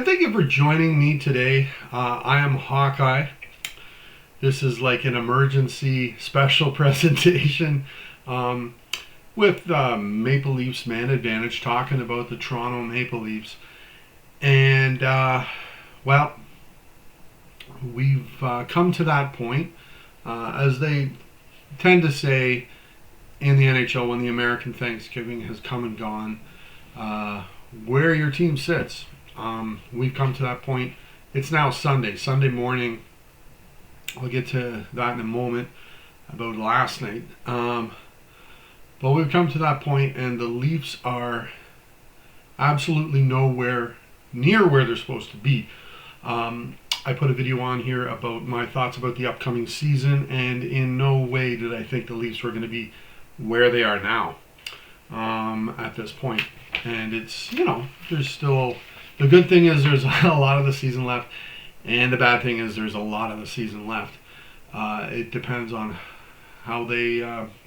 And thank you for joining me today. I am Hawkeye. This is like an emergency special presentation with Maple Leafs Man Advantage, talking about the Toronto Maple Leafs. And, well, we've come to that point, as they tend to say in the NHL when the American Thanksgiving has come and gone, where your team sits. We've come to that point. It's now Sunday morning. I'll get to that in a moment about last night. But we've come to that point, and the Leafs are absolutely nowhere near where they're supposed to be. I put a video on here about my thoughts about the upcoming season, and in no way did I think the Leafs were going to be where they are now at this point. And it's, there's still... The good thing is there's a lot of the season left, and the bad thing is there's a lot of the season left. It depends on how they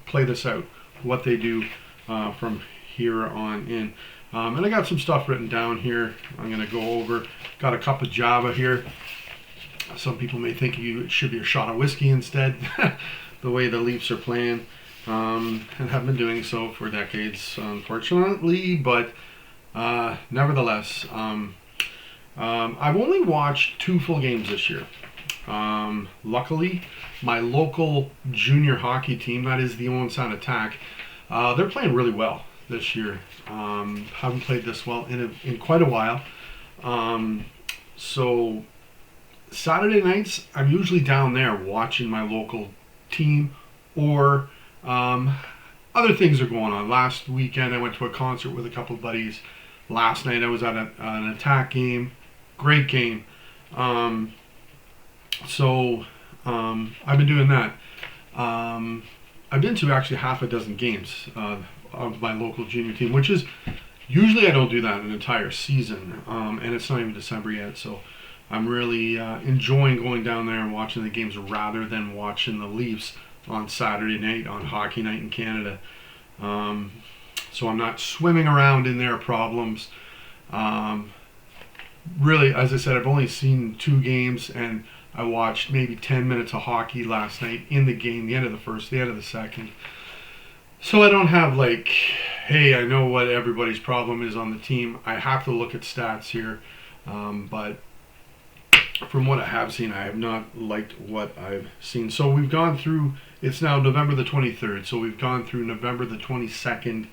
play this out, what they do from here on in. And I got some stuff written down here I'm going to go over. Got a cup of Java here. Some people may think it should be a shot of whiskey instead, the way the Leafs are playing, and have been doing so for decades, unfortunately, but nevertheless, I've only watched 2 full games this year. Luckily, my local junior hockey team, that is the Owen Sound Attack, they're playing really well this year. Haven't played this well in quite a while. So Saturday nights, I'm usually down there watching my local team, or other things are going on. Last weekend, I went to a concert with a couple of buddies. Last night I was at an Attack game. Great game. So I've been doing that. I've been to actually half a dozen games of my local junior team, which is usually I don't do that an entire season, and it's not even December yet. So I'm really enjoying going down there and watching the games rather than watching the Leafs on Saturday night on Hockey Night in Canada. So I'm not swimming around in their problems. Really, as I said, I've only seen 2 games, and I watched maybe 10 minutes of hockey last night in the game, the end of the first, the end of the second. So I don't have hey, I know what everybody's problem is on the team. I have to look at stats here. But from what I have seen, I have not liked what I've seen. So we've gone through, it's now November the 23rd, so we've gone through November the 22nd,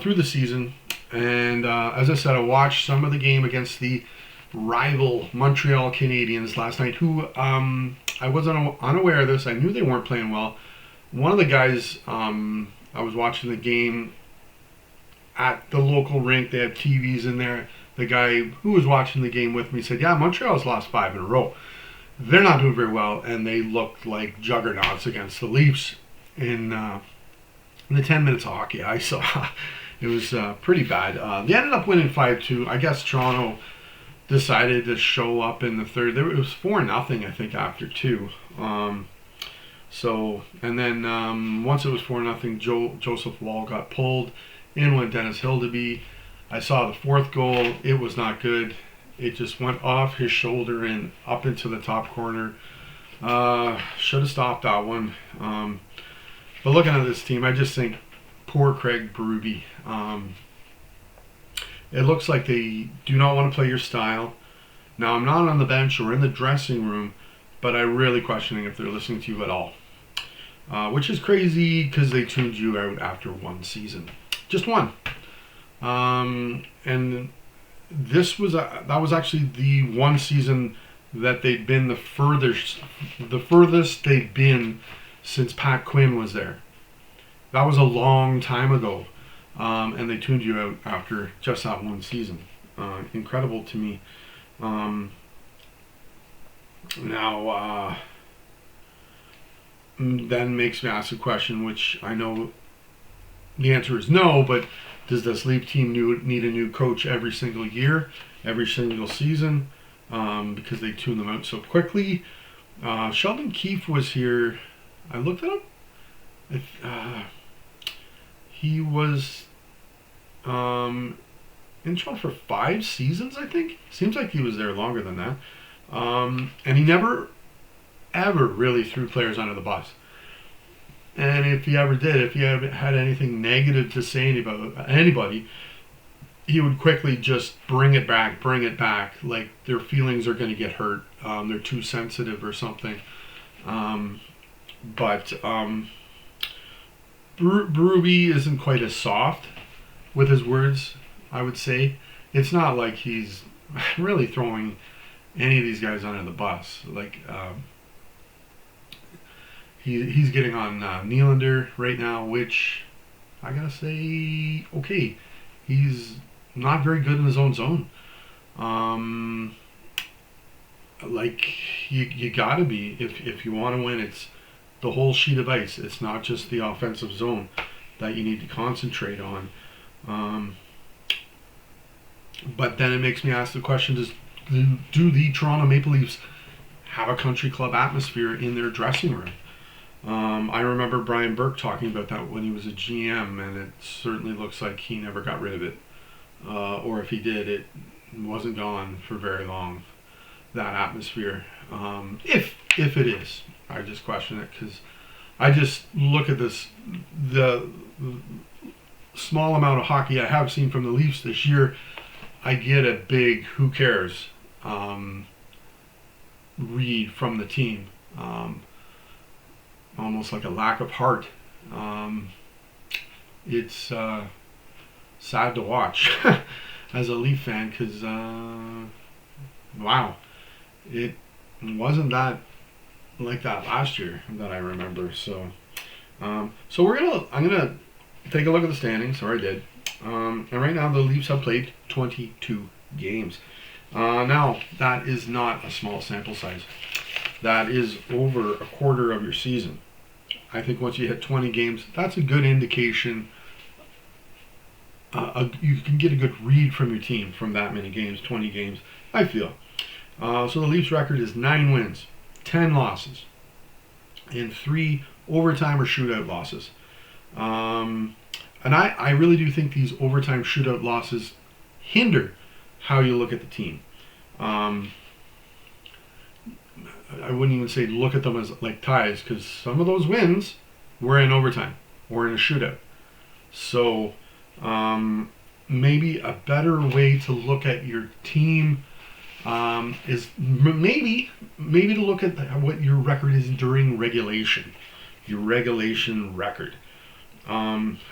through the season, and as I said, I watched some of the game against the rival Montreal Canadiens last night, who I wasn't unaware of this. I knew they weren't playing well. One of the guys, I was watching the game at the local rink. They had TVs in there. The guy who was watching the game with me said, yeah, Montreal's lost 5 in a row. They're not doing very well, and they looked like juggernauts against the Leafs in the 10 minutes of hockey I saw. It was pretty bad. They ended up winning 5-2. I guess Toronto decided to show up in the third. It was 4-0, I think, after 2. So, and then once it was 4-0, Joseph Wall got pulled. In went Dennis Hildeby. I saw the 4th goal. It was not good. It just went off his shoulder and up into the top corner. Should have stopped that one. But looking at this team, I just think poor Craig Berube. It looks like they do not want to play your style. Now, I'm not on the bench or in the dressing room, but I'm really questioning if they're listening to you at all. Which is crazy because they tuned you out after 1 season. Just 1. And this was that was actually the 1 season that they'd been the furthest they'd been since Pat Quinn was there. That was a long time ago, and they tuned you out after just that 1 season. Incredible to me. Now, then makes me ask a question, which I know the answer is no, but does this Leaf team need a new coach every single year, every single season, because they tune them out so quickly? Sheldon Keefe was here. I looked at him. He was in Toronto for 5 seasons, I think. Seems like he was there longer than that. And he never, ever really threw players under the bus. And if he ever did, if he had anything negative to say about anybody, he would quickly just bring it back, like their feelings are going to get hurt. They're too sensitive or something. But Berube isn't quite as soft with his words, I would say. It's not like he's really throwing any of these guys under the bus. Like, he's getting on Nylander right now, which I gotta say, okay, he's not very good in his own zone. Like, you gotta be, if you want to win. It's the whole sheet of ice. It's not just the offensive zone that you need to concentrate on. But then it makes me ask the question: do the Toronto Maple Leafs have a country club atmosphere in their dressing room? I remember Brian Burke talking about that when he was a GM, and it certainly looks like he never got rid of it. Or if he did, it wasn't gone for very long, that atmosphere. If it is, I just question it, because I just look at the small amount of hockey I have seen from the Leafs this year. I get a big who cares read from the team. Almost like a lack of heart. It's sad to watch as a Leaf fan, because wow, it wasn't that like that last year that I remember. So I'm gonna take a look at the standings, or I did. And right now the Leafs have played 22 games. Now that is not a small sample size. That is over a quarter of your season. I think once you hit 20 games, that's a good indication. You can get a good read from your team from that many games, 20 games, I feel. So the Leafs record is 9 wins, 10 losses, and 3 overtime or shootout losses. And I really do think these overtime shootout losses hinder how you look at the team. I wouldn't even say look at them as like ties, because some of those wins were in overtime or in a shootout. So maybe a better way to look at your team is maybe to look at what your record is during regulation, your regulation record.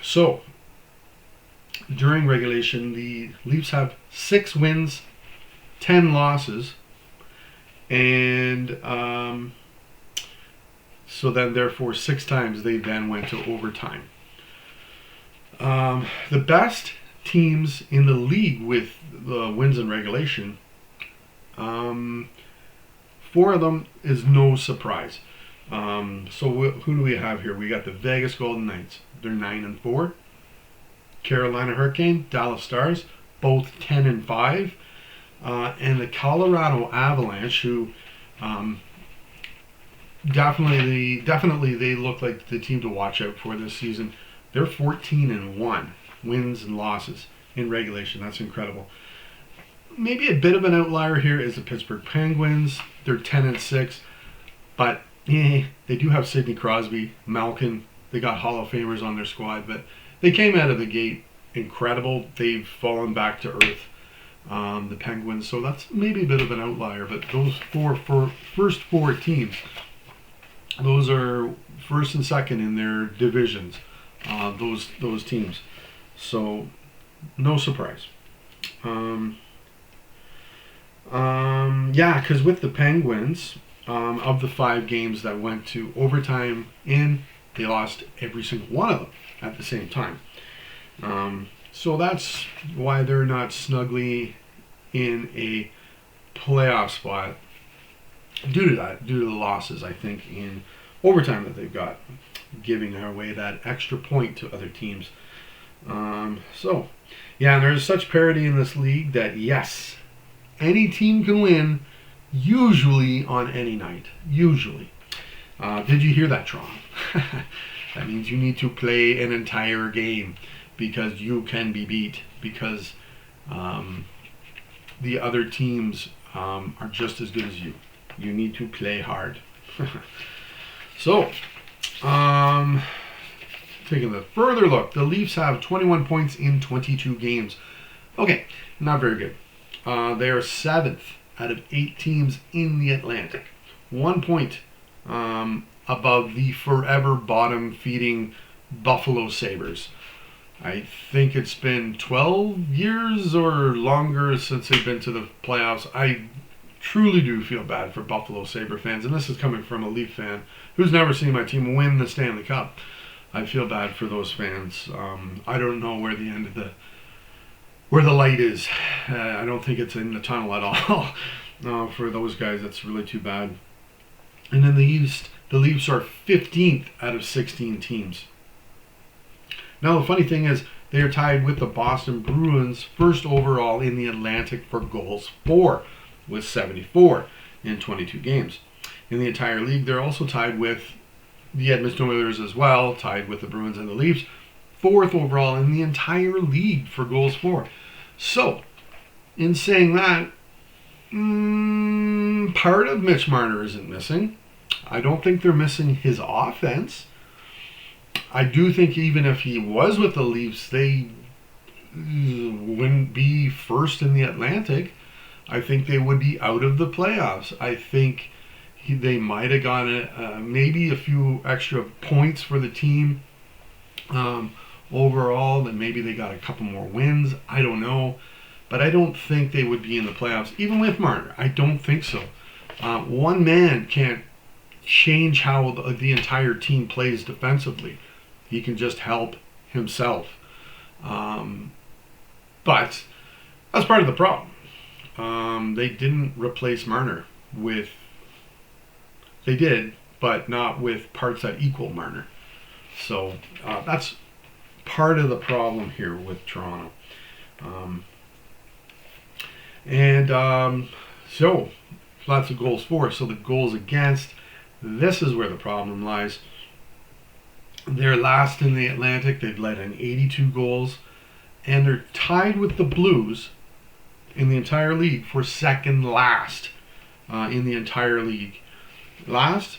So during regulation, the Leafs have 6 wins, 10 losses. And so then, therefore, 6 times they then went to overtime. The best teams in the league with the wins in regulation, 4 of them is no surprise. So who do we have here? We got the Vegas Golden Knights. They're 9-4. Carolina Hurricane, Dallas Stars, both 10-5. And the Colorado Avalanche, who definitely they look like the team to watch out for this season. They're 14-1 wins and losses in regulation. That's incredible. Maybe a bit of an outlier here is the Pittsburgh Penguins. They're 10-6, but they do have Sidney Crosby, Malkin. They got Hall of Famers on their squad, but they came out of the gate incredible. They've fallen back to earth. The Penguins, so that's maybe a bit of an outlier, but those first 4 teams, those are first and second in their divisions, those teams, so no surprise. Yeah, because with the Penguins, of the 5 games that went to overtime they lost every single one of them at the same time. So that's why they're not snugly in a playoff spot due to the losses, I think, in overtime that they've got, giving away that extra point to other teams. So, yeah, and there's such parity in this league that, yes, any team can win, usually on any night. Usually. Did you hear that, Toronto? That means you need to play an entire game, because you can be beat, because the other teams are just as good as you. You need to play hard. So, taking a further look, the Leafs have 21 points in 22 games. Okay, not very good. They are 7th out of 8 teams in the Atlantic. 1 point above the forever bottom-feeding Buffalo Sabres. I think it's been 12 years or longer since they've been to the playoffs. I truly do feel bad for Buffalo Sabre fans, and this is coming from a Leaf fan who's never seen my team win the Stanley Cup. I feel bad for those fans. I don't know where the end of where the light is. I don't think it's in the tunnel at all. For those guys, that's really too bad. And in the East, the Leafs are 15th out of 16 teams. Now, the funny thing is, they are tied with the Boston Bruins first overall in the Atlantic for goals for, with 74 in 22 games. In the entire league, they're also tied with the Edmonton Oilers as well, tied with the Bruins and the Leafs, 4th overall in the entire league for goals for. So, in saying that, part of Mitch Marner isn't missing. I don't think they're missing his offense. I do think even if he was with the Leafs, they wouldn't be first in the Atlantic. I think they would be out of the playoffs. I think they might have gotten maybe a few extra points for the team overall, and maybe they got a couple more wins. I don't know. But I don't think they would be in the playoffs, even with Marner. I don't think so. One man can't change how the entire team plays defensively. He can just help himself. But that's part of the problem. They didn't replace Marner with... They did, but not with parts that equal Marner. So that's part of the problem here with Toronto. So lots of goals for. So the goals against, this is where the problem lies. They're last in the Atlantic. They've let in 82 goals. And they're tied with the Blues in the entire league for second last in the entire league. Last,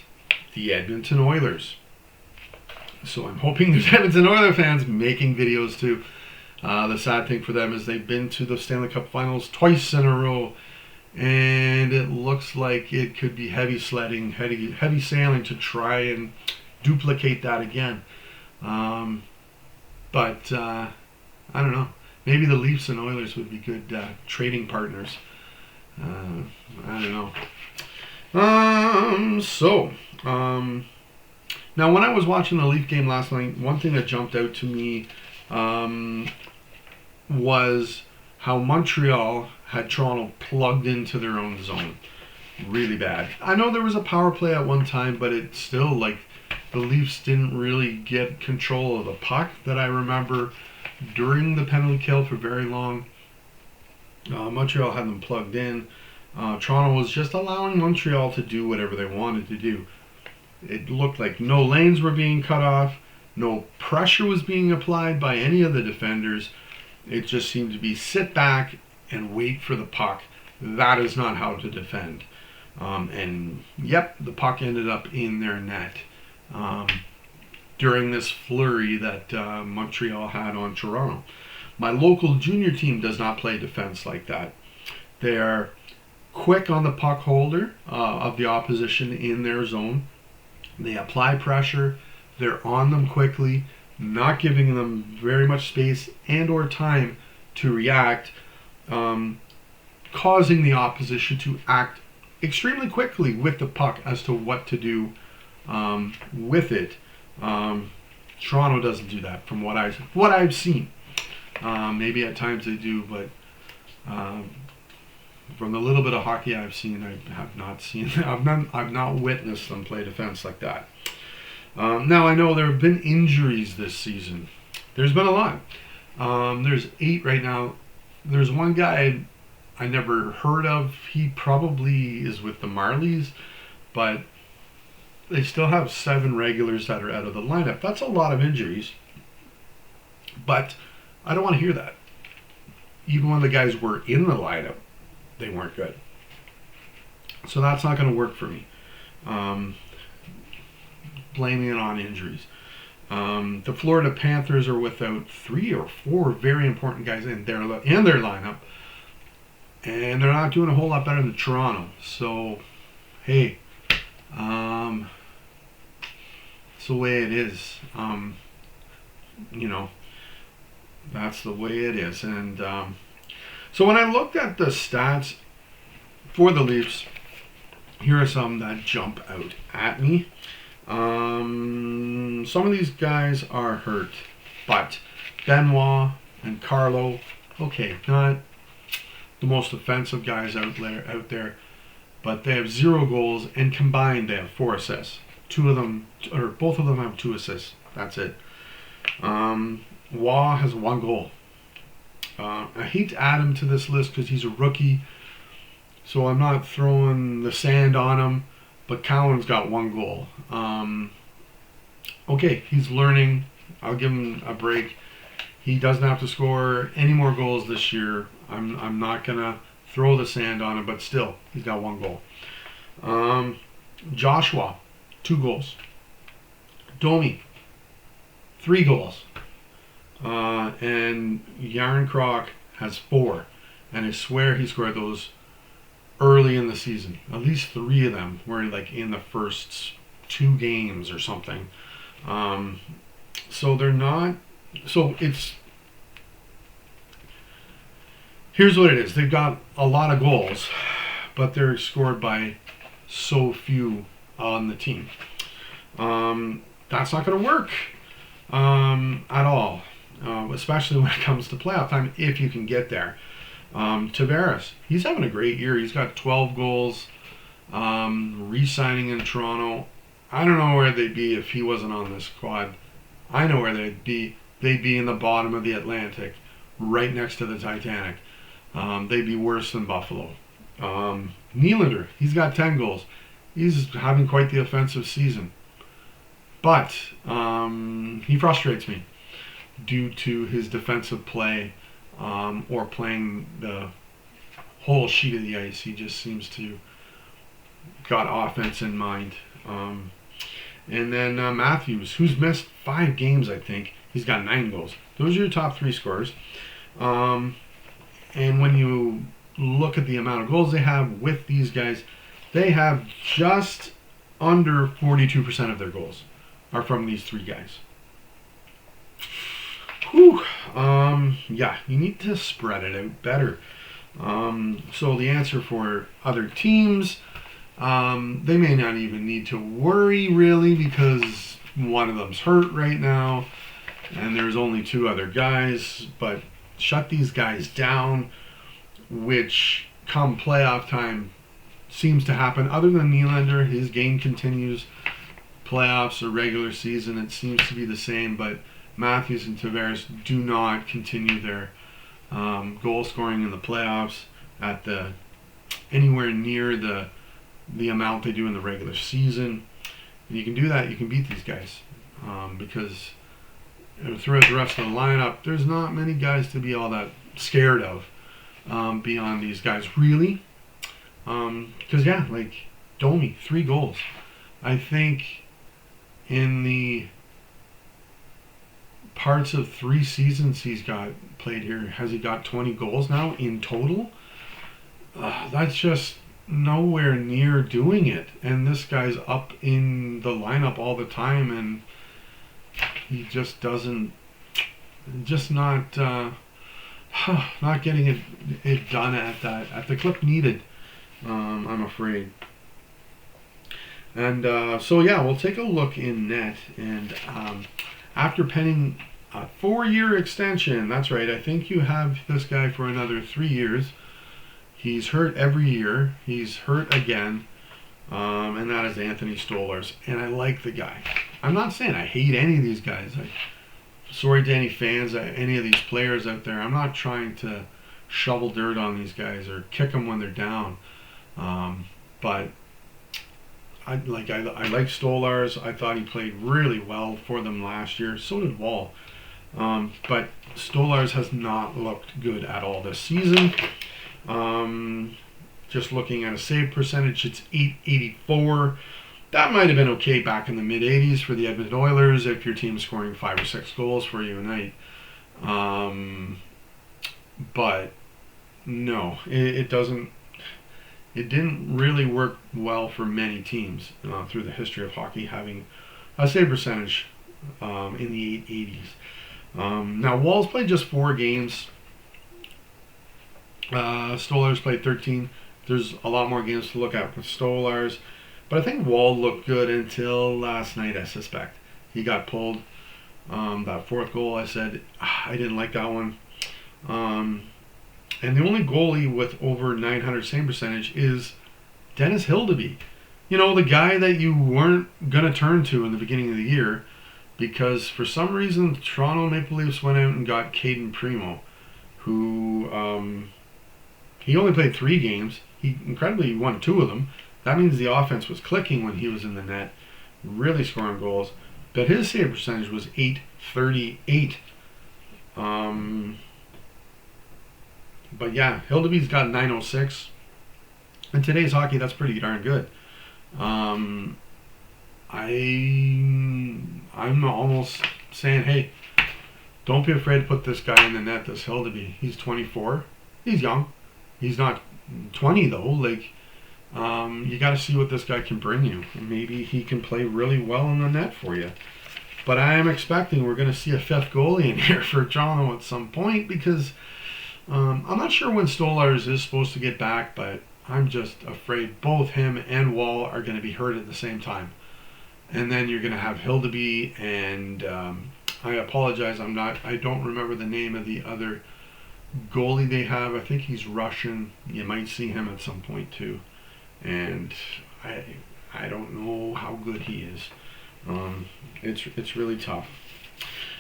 the Edmonton Oilers. So I'm hoping there's Edmonton Oilers fans making videos too. The sad thing for them is they've been to the Stanley Cup Finals twice in a row, and it looks like it could be heavy sledding, heavy sailing to try and duplicate that again. But I don't know. Maybe the Leafs and Oilers would be good trading partners. I don't know. Now when I was watching the Leaf game last night, one thing that jumped out to me was how Montreal had Toronto plugged into their own zone really bad. I know there was a power play at one time, but it's still like the Leafs didn't really get control of the puck that I remember during the penalty kill for very long. Montreal had them plugged in. Toronto was just allowing Montreal to do whatever they wanted to do. It looked like no lanes were being cut off, no pressure was being applied by any of the defenders. It just seemed to be sit back and wait for the puck. That is not how to defend. And yep, the puck ended up in their net during this flurry that Montreal had on Toronto. My local junior team does not play defense like that. They are quick on the puck holder of the opposition in their zone. They apply pressure. They're on them quickly, not giving them very much space and or time to react, causing the opposition to act extremely quickly with the puck as to what to do with it. Toronto doesn't do that from what I've seen. Maybe at times they do, but from the little bit of hockey I've seen, I have not seen. I've not witnessed them play defense like that. Now I know there have been injuries this season. There's been a lot. There's 8 right now. There's one guy I never heard of. He probably is with the Marlies, but they still have 7 regulars that are out of the lineup. That's a lot of injuries, but I don't want to hear that. even when the guys were in the lineup, they weren't good. So that's not going to work for me. Blaming it on injuries. The Florida Panthers are without 3 or 4 very important guys in their lineup, and they're not doing a whole lot better than Toronto. So, hey, it's the way it is. That's the way it is. And so when I looked at the stats for the Leafs, here are some that jump out at me. Some of these guys are hurt, but Benoit and Carlo, okay, not the most offensive guys out there, but they have 0 goals, and combined they have 4 assists. Both of them have 2 assists. That's it. Waugh has 1 goal. I hate to add him to this list because he's a rookie, so I'm not throwing the sand on him. But Cowan's got 1 goal. Okay, he's learning. I'll give him a break. He doesn't have to score any more goals this year. I'm not gonna throw the sand on him, but still, he's got 1 goal. Joshua, 2 goals. Domi, 3 goals. And Yarn Krok has 4. And I swear he scored those early in the season. At least 3 of them were like in the first 2 games or something. So they're not. So here's what it is. They've got a lot of goals, but they're scored by so few on the team. That's not going to work at all, especially when it comes to playoff time, if you can get there. Tavares, he's having a great year. He's got 12 goals, re-signing in Toronto. I don't know where they'd be if he wasn't on this squad. I know where they'd be. They'd be in the bottom of the Atlantic, right next to the Titanic. They'd be worse than Buffalo. Nylander, he's got 10 goals. He's having quite the offensive season. But he frustrates me due to his defensive play, or playing the whole sheet of the ice. He just seems to got offense in mind. And then Matthews, who's missed 5 games, I think. He's got 9 goals. Those are your top 3 scorers. And when you look at the amount of goals they have with these guys, they have just under 42% of their goals are from these 3 guys. Whew. Yeah, you need to spread it out better. So the answer for other teams, they may not even need to worry really, because one of them's hurt right now and there's only 2 other guys. But shut these guys down, which come playoff time seems to happen. Other than Nylander, his game continues. Playoffs or regular season, it seems to be the same. But Matthews and Tavares do not continue their goal scoring in the playoffs at anywhere near the amount they do in the regular season. And you can do that, you can beat these guys, because throughout the rest of the lineup, there's not many guys to be all that scared of beyond these guys, really. Because yeah, like Domi, 3 goals. I think in the parts of 3 seasons he's got played here, has he got 20 goals now in total? That's just nowhere near doing it. And this guy's up in the lineup all the time, and he just doesn't, just not getting it done at the clip needed. I'm afraid. And so yeah, we'll take a look in net. And after penning a 4-year extension, that's right, I think you have this guy for another 3 years. He's hurt every year. He's hurt again. And that is Anthony Stolarz. And I like the guy. I'm not saying I hate any of these guys. Sorry to any fans, any of these players out there. I'm not trying to shovel dirt on these guys or kick them when they're down. But I like Stolarz. I thought he played really well for them last year. So did Wall. But Stolarz has not looked good at all this season. Just looking at a save percentage, it's .884. That might have been okay back in the mid-80s for the Edmonton Oilers if your team's scoring 5 or 6 goals for you a night. But no, it doesn't. It didn't really work well for many teams through the history of hockey having a save percentage in the 880s. Now, Wall's played just 4 games. Stolarz played 13. There's a lot more games to look at with Stolarz. But I think Wall looked good until last night, I suspect. He got pulled. That 4th goal, I said, I didn't like that one. And the only goalie with over 900 save percentage is Dennis Hildeby. You know, the guy that you weren't going to turn to in the beginning of the year because for some reason the Toronto Maple Leafs went out and got Caden Primo, who he only played 3 games. He incredibly won 2 of them. That means the offense was clicking when he was in the net, really scoring goals. But his save percentage was .838. But yeah, Hildeby's got .906. In today's hockey, that's pretty darn good. I'm almost saying, hey, don't be afraid to put this guy in the net, this Hildeby. He's 24. He's young. He's not 20 though. Like, you got to see what this guy can bring you. Maybe he can play really well in the net for you. But I am expecting we're going to see a 5th goalie in here for Toronto at some point because I'm not sure when Stolarz is supposed to get back, but I'm just afraid both him and Wall are going to be hurt at the same time. And then you're going to have Hildeby and I apologize, I don't remember the name of the other goalie they have. I think he's Russian. You might see him at some point too. And I don't know how good he is. It's really tough.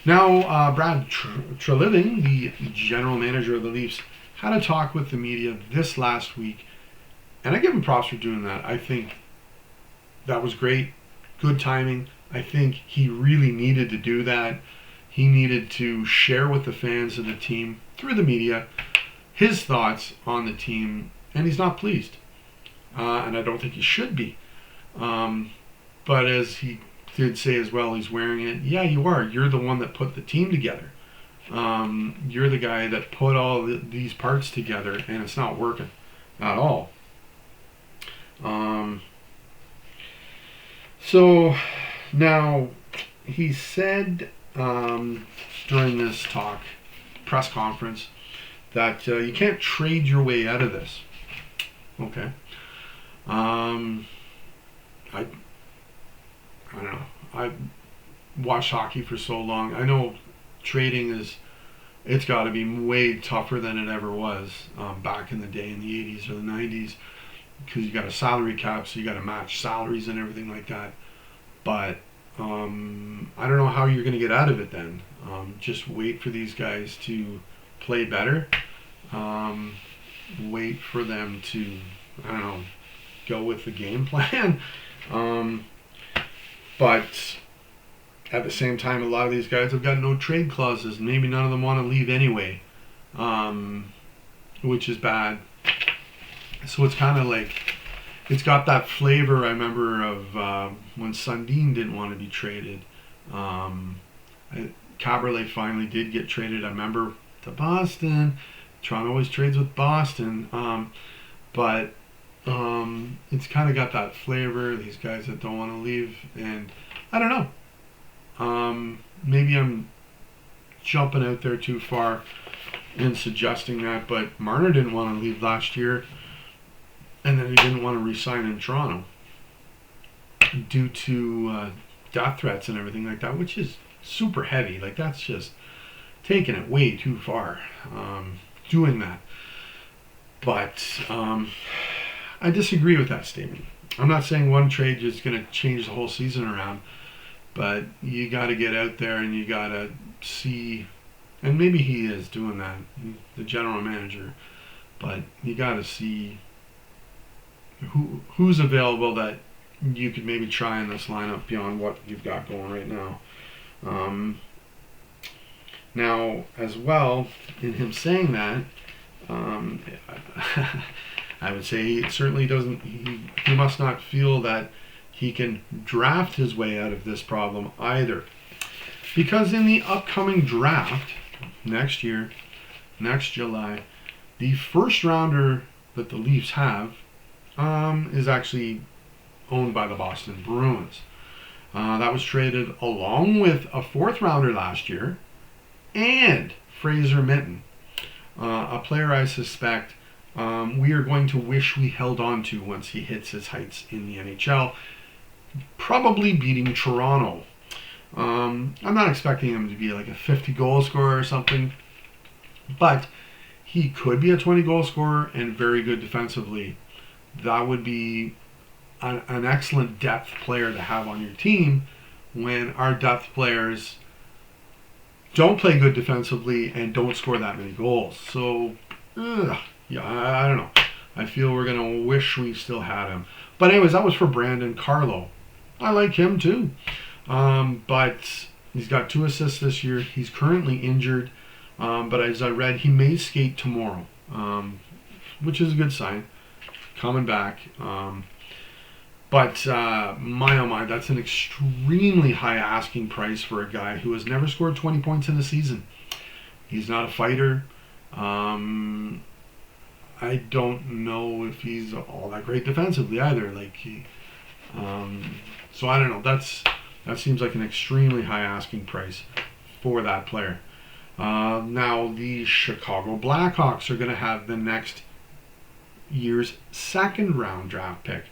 Now, Brad Treliving, the general manager of the Leafs, had a talk with the media this last week, and I give him props for doing that. I think that was great, good timing. I think he really needed to do that. He needed to share with the fans of the team through the media his thoughts on the team, and he's not pleased. And I don't think he should be. But as he did say as well, he's wearing it. Yeah, you are. You're the one that put the team together. You're the guy that put all these parts together, and it's not working at all. So now he said during this press conference, that you can't trade your way out of this. Okay. I don't know. I've watched hockey for so long. I know trading it's got to be way tougher than it ever was back in the day in the 80s or the 90s because you got a salary cap, so you got to match salaries and everything like that. But I don't know how you're going to get out of it then. Just wait for these guys to play better. Wait for them to, I don't know, go with the game plan. But at the same time, a lot of these guys have got no trade clauses. Maybe none of them want to leave anyway, which is bad. So it's kind of like, it's got that flavor I remember of when Sundin didn't want to be traded. Caberlet finally did get traded, I remember, to Boston. Toronto always trades with Boston. But it's kind of got that flavor, these guys that don't want to leave, and I don't know. Maybe I'm jumping out there too far in suggesting that, but Marner didn't want to leave last year, and then he didn't want to re-sign in Toronto due to death threats and everything like that, which is super heavy. Like, that's just taking it way too far, doing that. But I disagree with that statement. I'm not saying one trade is going to change the whole season around, but you got to get out there and you got to see, and maybe he is doing that, the general manager, but you got to see who's available that you could maybe try in this lineup beyond what you've got going right now. Now, as well, in him saying that, um, I would say he certainly doesn't. He must not feel that he can draft his way out of this problem either, because in the upcoming draft next year, next July, the first rounder that the Leafs have is actually owned by the Boston Bruins. That was traded along with a fourth rounder last year and Fraser Minton, a player I suspect we are going to wish we held on to once he hits his heights in the NHL, probably beating Toronto. I'm not expecting him to be like a 50 goal scorer or something, but he could be a 20 goal scorer and very good defensively. That would be an excellent depth player to have on your team when our depth players don't play good defensively and don't score that many goals. So, yeah, I don't know. I feel we're going to wish we still had him. But anyways, that was for Brandon Carlo. I like him too. But he's got 2 assists this year. He's currently injured. But as I read, he may skate tomorrow, which is a good sign. Coming back. But my oh my, that's an extremely high asking price for a guy who has never scored 20 points in a season. He's not a fighter. I don't know if he's all that great defensively either. So I don't know. That seems like an extremely high asking price for that player. Now the Chicago Blackhawks are going to have the next year's second round draft pick.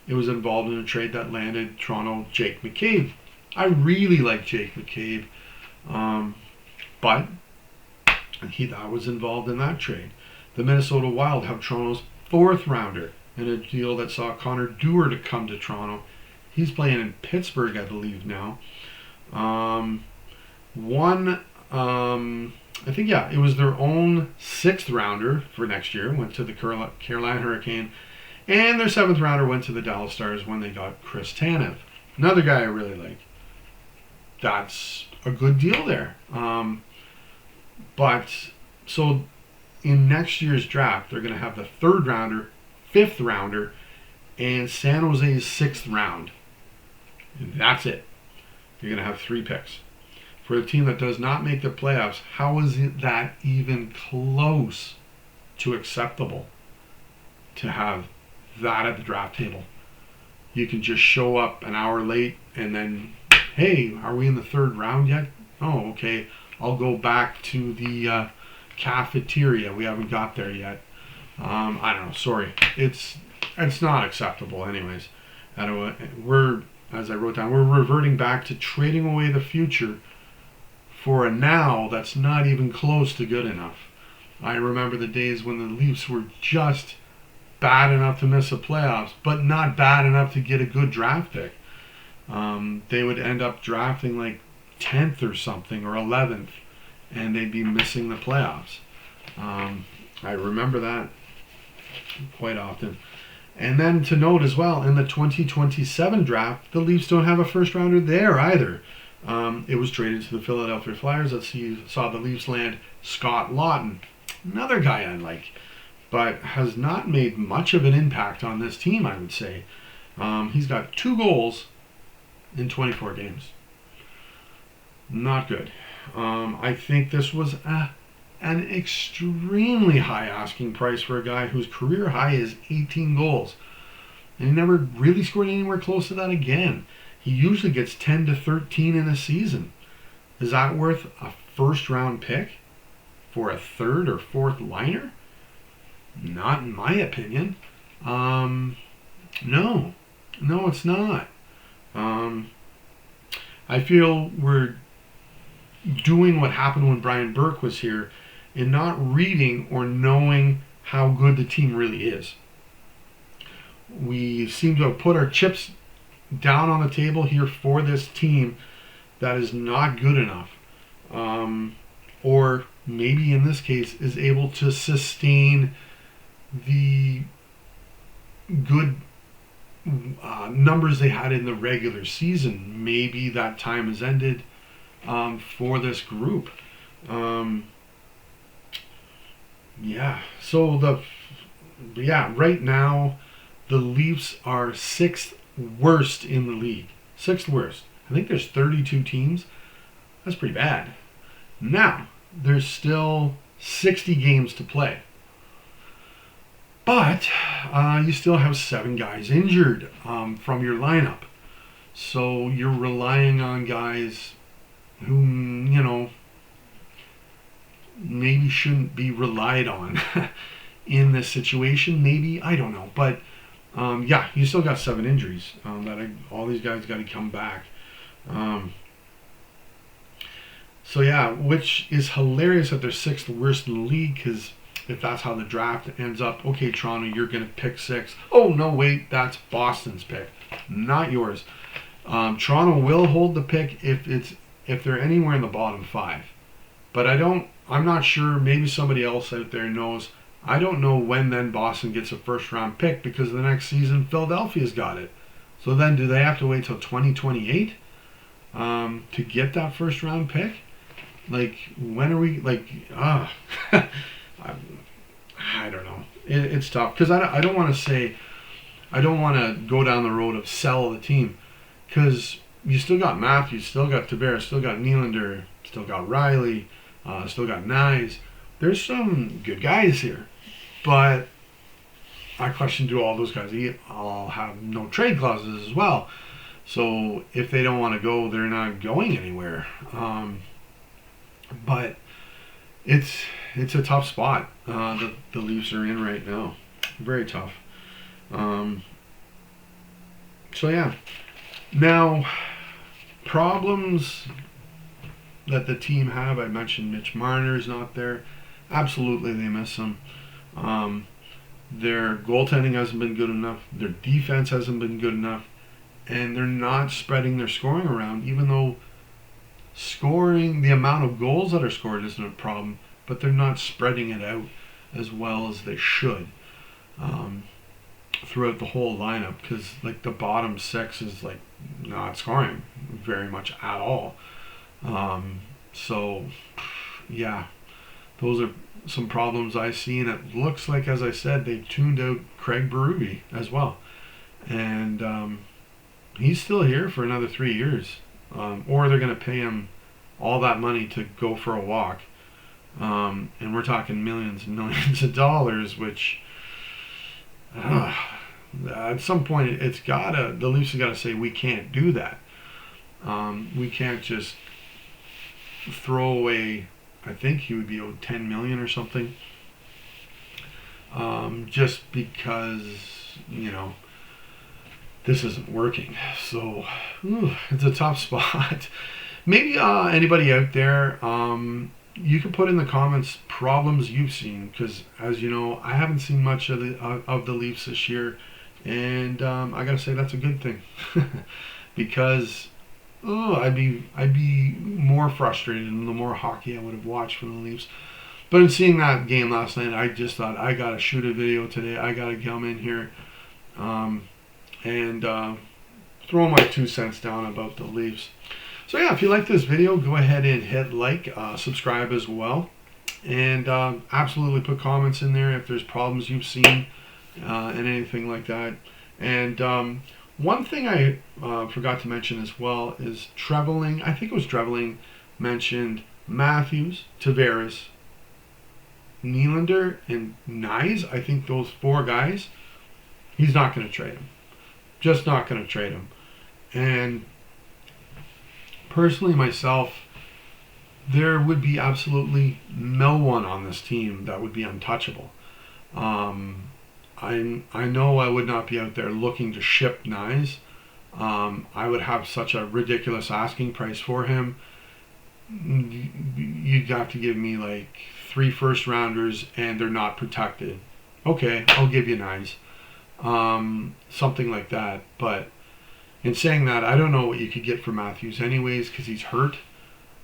It was involved in a trade that landed Toronto Jake McCabe. I really like Jake McCabe, but that was involved in that trade. The Minnesota Wild have Toronto's 4th rounder in a deal that saw Connor Dewar to come to Toronto. He's playing in Pittsburgh, I believe now. It was their own 6th rounder for next year, went to the Carolina Hurricane, and their 7th rounder went to the Dallas Stars when they got Chris Tanev. Another guy I really like. That's a good deal there. So in next year's draft, they're going to have the 3rd rounder, 5th rounder, and San Jose's 6th round. And that's it. You're going to have 3 picks. For a team that does not make the playoffs, how is that even close to acceptable to have that at the draft table? You can just show up an hour late and then, hey, are we in the 3rd round yet? Oh, okay. I'll go back to the cafeteria. We haven't got there yet. I don't know. Sorry. It's not acceptable anyways. As I wrote down, we're reverting back to trading away the future for a now that's not even close to good enough. I remember the days when the Leafs were just bad enough to miss the playoffs, but not bad enough to get a good draft pick. They would end up drafting like 10th or something, or 11th, and they'd be missing the playoffs. I remember that quite often. And then to note as well, in the 2027 draft, the Leafs don't have a 1st rounder there either. It was traded to the Philadelphia Flyers. Saw the Leafs land Scott Laughton, another guy I like, but has not made much of an impact on this team, I would say. He's got 2 goals in 24 games. Not good. I think this was an extremely high asking price for a guy whose career high is 18 goals. And he never really scored anywhere close to that again. He usually gets 10 to 13 in a season. Is that worth a 1st round pick for a 3rd or 4th liner? Not in my opinion. No, it's not. I feel we're doing what happened when Brian Burke was here in not reading or knowing how good the team really is. We seem to have put our chips down on the table here for this team that is not good enough. Or maybe in this case is able to sustain the good numbers they had in the regular season. Maybe that time has ended for this group. Um, yeah. So right now the Leafs are sixth worst in the league. Sixth worst. I think there's 32 teams. That's pretty bad. Now there's still 60 games to play. But you still have 7 guys injured from your lineup. So you're relying on guys who, maybe shouldn't be relied on in this situation. Maybe, I don't know. But yeah, you still got 7 injuries. All these guys got to come back. So yeah, which is hilarious that they're 6th worst in the league, because if that's how the draft ends up, okay, Toronto, you're going to pick 6. Oh, no, wait, that's Boston's pick, not yours. Toronto will hold the pick if they're anywhere in the bottom 5. But I'm not sure, maybe somebody else out there knows. I don't know when then Boston gets a first round pick, because the next season Philadelphia's got it. So then do they have to wait till 2028 to get that first round pick? Like, when are we, I don't know. It's tough, because I don't want to go down the road of sell the team, because you still got Matthews, still got Tavares, still got Nylander, still got Riley, still got Nyes. There's some good guys here, but I question, do all those guys all have no trade clauses as well? So if they don't want to go, they're not going anywhere. But it's a tough spot that the Leafs are in right now. Very tough. So yeah. Now, problems that the team have. I mentioned Mitch Marner's not there. Absolutely, they miss him. Their goaltending hasn't been good enough. Their defense hasn't been good enough. And they're not spreading their scoring around, even though scoring, the amount of goals that are scored isn't a problem, but they're not spreading it out as well as they should throughout the whole lineup, because like the bottom 6 is like not scoring very much at all. So yeah, those are some problems I see, and it looks like, as I said, they've tuned out Craig Berube as well, and he's still here for another 3 years. Or they're going to pay him all that money to go for a walk. And we're talking millions and millions of dollars, which at some point the Leafs have got to say, we can't do that. We can't just throw away, I think he would be owed $10 million or something, just because, this isn't working. So it's a tough spot. Maybe anybody out there, you can put in the comments problems you've seen, because as you know, I haven't seen much of the Leafs this year, and I gotta say that's a good thing, because I'd be more frustrated the more hockey I would have watched from the Leafs. But in seeing that game last night, I just thought, I gotta shoot a video today. I gotta come in here and throw my 2 cents down about the Leafs. So yeah, if you like this video, go ahead and hit like, subscribe as well, and absolutely put comments in there if there's problems you've seen and anything like that. And one thing I forgot to mention as well is Trevelling. I think it was Trevelling mentioned Matthews, Tavares, Nylander, and Nyes. I think those 4 guys, he's not going to trade them. Just not going to trade them. And personally, myself, there would be absolutely no one on this team that would be untouchable. I know I would not be out there looking to ship Nyes. I would have such a ridiculous asking price for him. You'd have to give me like 3 first rounders and they're not protected. Okay, I'll give you Nyes. Something like that. But in saying that, I don't know what you could get for Matthews anyways, because he's hurt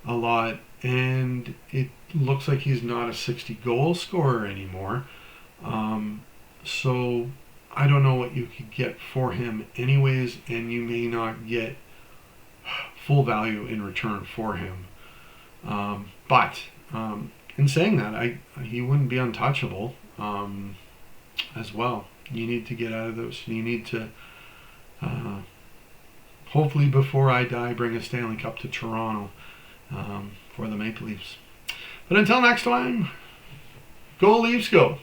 a lot, and it looks like he's not a 60 goal scorer anymore. So I don't know what you could get for him anyways, and you may not get full value in return for him. But in saying that, he wouldn't be untouchable as well. You need to get out of those. You need to, hopefully before I die, bring a Stanley Cup to Toronto for the Maple Leafs. But until next time, go Leafs, go!